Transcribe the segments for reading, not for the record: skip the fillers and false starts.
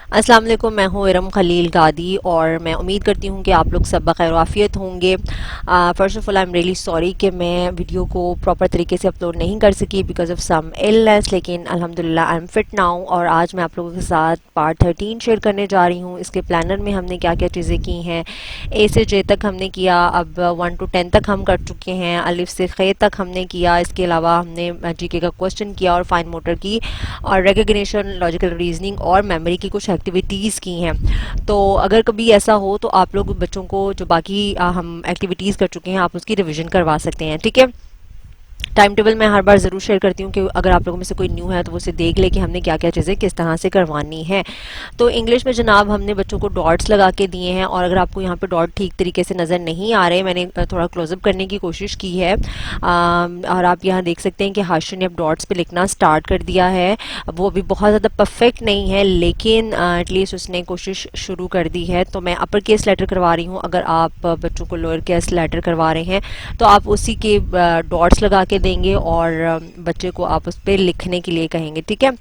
अस्सलाम वालेकुम, मैं हूँ इरम खलील गादी और मैं उम्मीद करती हूँ कि आप लोग सब बखैर आफियत होंगे। First of all I am really sorry कि मैं वीडियो को प्रॉपर तरीके से अपलोड नहीं कर सकी बिकॉज़ ऑफ सम इलनेस, लेकिन अल्हम्दुलिल्लाह आई एम फिट नाउ। और आज मैं आप लोगों के साथ पार्ट 13 शेयर करने जा रही हूँ। इसके प्लानर में हमने क्या क्या चीज़ें की हैं। ए से जे तक हमने किया, अब 1 to 10 तक हम कर चुके हैं, अलिफ से खे तक हमने किया। इसके अलावा हमने जीके का क्वेश्चन किया और फाइन मोटर की और रिकग्निशन, लॉजिकल रीजनिंग और मेमोरी की कुछ एक्टिविटीज़ की हैं। तो अगर कभी ऐसा हो तो आप लोग बच्चों को जो बाकी हम एक्टिविटीज़ कर चुके हैं आप उसकी रिवीजन करवा सकते हैं, ठीक है। टाइम टेबल मैं हर बार ज़रूर शेयर करती हूँ कि अगर आप लोगों में से कोई न्यू है तो वो उसे देख ले कि हमने क्या क्या चीज़ें किस तरह से करवानी है। तो इंग्लिश में जनाब हमने बच्चों को डॉट्स लगा के दिए हैं और अगर आपको यहाँ पे डॉट ठीक तरीके से नज़र नहीं आ रहे, मैंने थोड़ा क्लोजअप करने की कोशिश की है। और आप यहाँ देख सकते हैं कि हाशिर ने अब डॉट्स पे लिखना स्टार्ट कर दिया है। वो अभी बहुत ज़्यादा परफेक्ट नहीं है लेकिन एटलीस्ट उसने कोशिश शुरू कर दी है। तो मैं अपर केस लेटर करवा रही हूँ, अगर आप बच्चों को लोअर केस लेटर करवा रहे हैं तो आप उसी के डॉट्स लगा के देंगे और बच्चे को आप उस पर लिखने के लिए कहेंगे, ठीक है।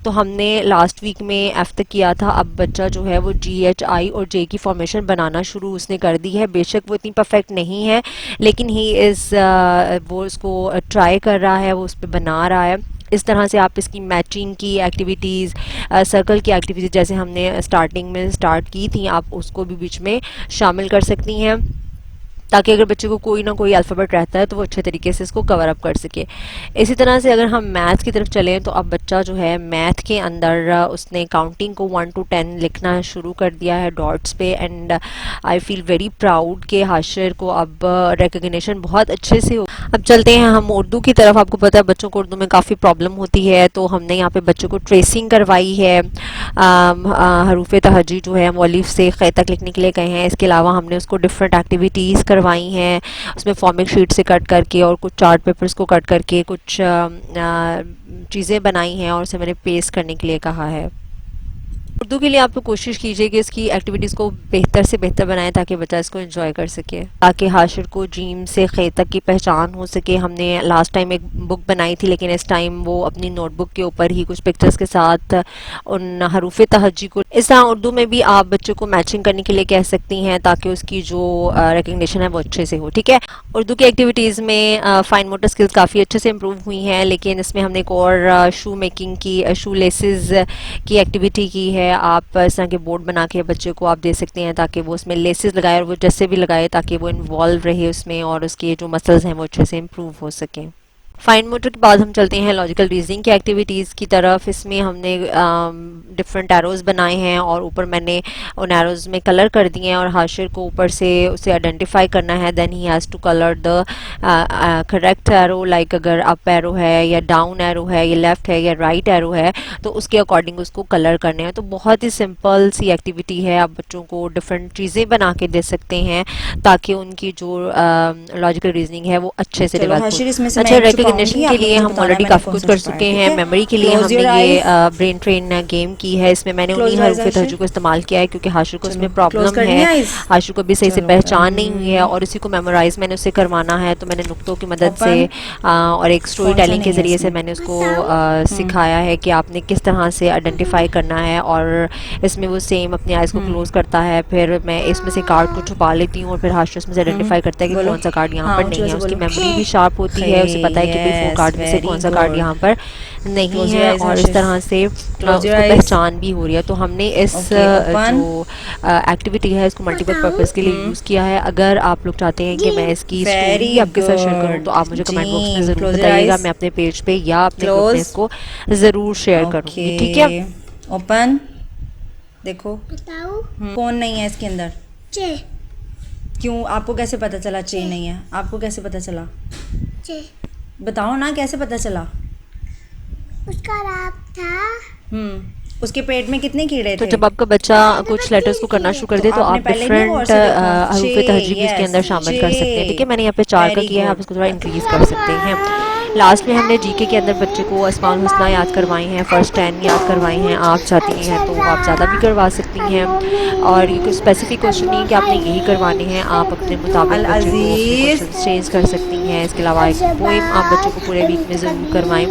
तो हमने लास्ट वीक में एफ तक किया था, अब बच्चा जो है वो जी एच आई और जे की फॉर्मेशन बनाना शुरू उसने कर दी है। बेशक वो इतनी परफेक्ट नहीं है लेकिन ही इज़ वो उसको ट्राई कर रहा है, वो उस पर बना रहा है। इस तरह से आप इसकी मैचिंग की एक्टिविटीज़, सर्कल की एक्टिविटीज़ जैसे हमने स्टार्टिंग में स्टार्ट की थी, आप उसको भी बीच में शामिल कर सकती हैं ताकि अगर बच्चे को कोई ना कोई अल्फ़ाबेट रहता है तो वो अच्छे तरीके से इसको कवर अप कर सके। इसी तरह से अगर हम मैथ की तरफ चलें तो अब बच्चा जो है मैथ के अंदर उसने काउंटिंग को 1 to 10 लिखना शुरू कर दिया है डॉट्स पे। And I feel very proud कि हाशिर को अब रिकग्निशन बहुत अच्छे से हो। अब चलते हैं हम उर्दू की तरफ। आपको पता है बच्चों को उर्दू में काफ़ी प्रॉब्लम होती है, तो हमने यहाँ पे बच्चों को ट्रेसिंग करवाई है। हरूफ तहजी जो है वो अलिफ से खे तक लिखने के लिए कहे हैं। इसके अलावा हमने उसको डिफरेंट एक्टिविटीज़ करवाई हैं, उसमें फॉर्मिक शीट से कट करके और कुछ चार्ट पेपर्स को कट करके कुछ चीज़ें बनाई हैं और उसे मैंने पेस्ट करने के लिए कहा है। उर्दू के लिए आप लोग कोशिश कीजिए कि इसकी एक्टिविटीज़ को बेहतर से बेहतर बनाएं ताकि बच्चा इसको एंजॉय कर सके, ताकि हाशिर को जीम से खे तक की पहचान हो सके। हमने लास्ट टाइम एक बुक बनाई थी लेकिन इस टाइम वो अपनी नोटबुक के ऊपर ही कुछ पिक्चर्स के साथ उन हरूफ तहज्जी को, इस तरह उर्दू में भी आप बच्चों को मैचिंग करने के लिए कह सकती हैं ताकि उसकी जो रिकग्निशन है वो अच्छे से हो, ठीक है। उर्दू की एक्टिविटीज़ में फाइन मोटर स्किल्स काफ़ी अच्छे से इम्प्रूव हुई हैं, लेकिन इसमें हमने एक और शू मेकिंग की, शू लेसेस की एक्टिविटी की है। आप इस तरह के बोर्ड बना के बच्चे को आप दे सकते हैं ताकि वो उसमें लेसेस लगाए और वो जैसे भी लगाए ताकि वो इन्वॉल्व रहे उसमें और उसके जो मसल्स हैं वो अच्छे से इम्प्रूव हो सकें। फाइन मोटर के बाद हम चलते हैं लॉजिकल रीजनिंग की एक्टिविटीज़ की तरफ। इसमें हमने डिफरेंट एरोज़ बनाए हैं और ऊपर मैंने उन एरोज़ में कलर कर दिए हैं और हाशिर को ऊपर से उसे आइडेंटिफाई करना है। Then he has to colour the correct arrow, like अगर अप एरो है या डाउन एरो है या लेफ़्ट है या राइट एरो है तो उसके अकॉर्डिंग उसको कलर करने हैं। तो बहुत ही सिंपल सी एक्टिविटी है, आप बच्चों को डिफरेंट चीज़ें बना के दे सकते हैं ताकि उनकी जो लॉजिकल रीजनिंग है वो अच्छे से डेवलप हो। अच्छा, रिकग्निशन के लिए हम ऑलरेडी काफ़ी कुछ कर चुके हैं। मेमोरी के लिए हमने ये ब्रेन ट्रेन गेम की है। इसमें मैंने उन्हीं हरूफ तहज्जुद को इस्तेमाल किया है क्योंकि हाशिर को इसमें प्रॉब्लम है, हाशिर को भी सही से पहचान नहीं हुई है और इसी को मेमोराइज मैंने उससे करवाना है। तो मैंने नुक्तों की मदद से और एक स्टोरी टेलिंग के ज़रिए से मैंने उसको सिखाया है कि आपने किस तरह से आइडेंटिफाई करना है। और इसमें वो सेम अपनी आइज़ को क्लोज करता है, फिर मैं इसमें से कार्ड को छुपा लेती हूँ और फिर हाशिर उसमें से आइडेंटिफाई करता है कि कौन सा कार्ड यहाँ पर नहीं है। उसकी मेमोरी भी शार्प होती है, उसे पता है कि भाई 4 कार्ड में से कौन सा कार्ड यहाँ पर नहीं है और इस तरह से उसको पहचान भी हो रही है। तो हमने इस जो एक्टिविटी है इसको मल्टीपल पर्पस के लिए यूज़ किया है। अगर आप लोग चाहते हैं कि मैं इसकी स्टोरी आपके साथ शेयर करूँ तो आप मुझे कमेंट बॉक्स में ज़रूर बताइएगा, मैं अपने पेज पे या अपने ग्रुप में इसको ज़रूर शेयर करूँगी, ठीक है। ओपन देखो, कौन नहीं है इसके अंदर? चे। क्यों? आपको कैसे पता चला चे नहीं है? आपको कैसे पता चला? चे। बताओ ना, कैसे पता चला? उसका राप था। उसके पेट में कितने कीड़े तो थे? जब आपका बच्चा कुछ लेटर्स को करना शुरू कर दे तो आप डिफरेंट हरूफ तहज्जुद भी इसके अंदर शामिल कर सकते हैं, ठीक है। मैंने यहाँ पे 4 का किया है, आप इसको थोड़ा इंक्रीज कर सकते हैं। लास्ट में हमने जीके के अंदर बच्चे को अस्माउल हुस्ना याद करवाए हैं, फर्स्ट 10 याद करवाए हैं। आप चाहती हैं तो आप ज़्यादा भी करवा सकती हैं, और ये कोई स्पेसिफिक क्वेश्चन नहीं कि आपने यही करवाने हैं, आप अपने मुताबिक बच्चे को क्वेश्चन चेंज कर सकती हैं। इसके अलावा एक पोएम आप बच्चों को पूरे वीक में ज़रूर करवाएं,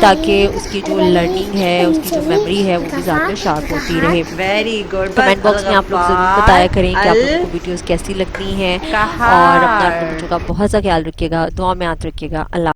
ताकि उसकी जो लर्निंग है, उसकी जो मेमोरी है वो भी ज़्यादा शार्प होती रहे। Very good. कमेंट बॉक्स में आप लोग ज़रूर बताया करें कि आप लोगों को वीडियोस कैसी लगती हैं, और अपने बच्चों का बहुत सा ख्याल रखिएगा, दुआ में याद रखिएगा। अल्लाह।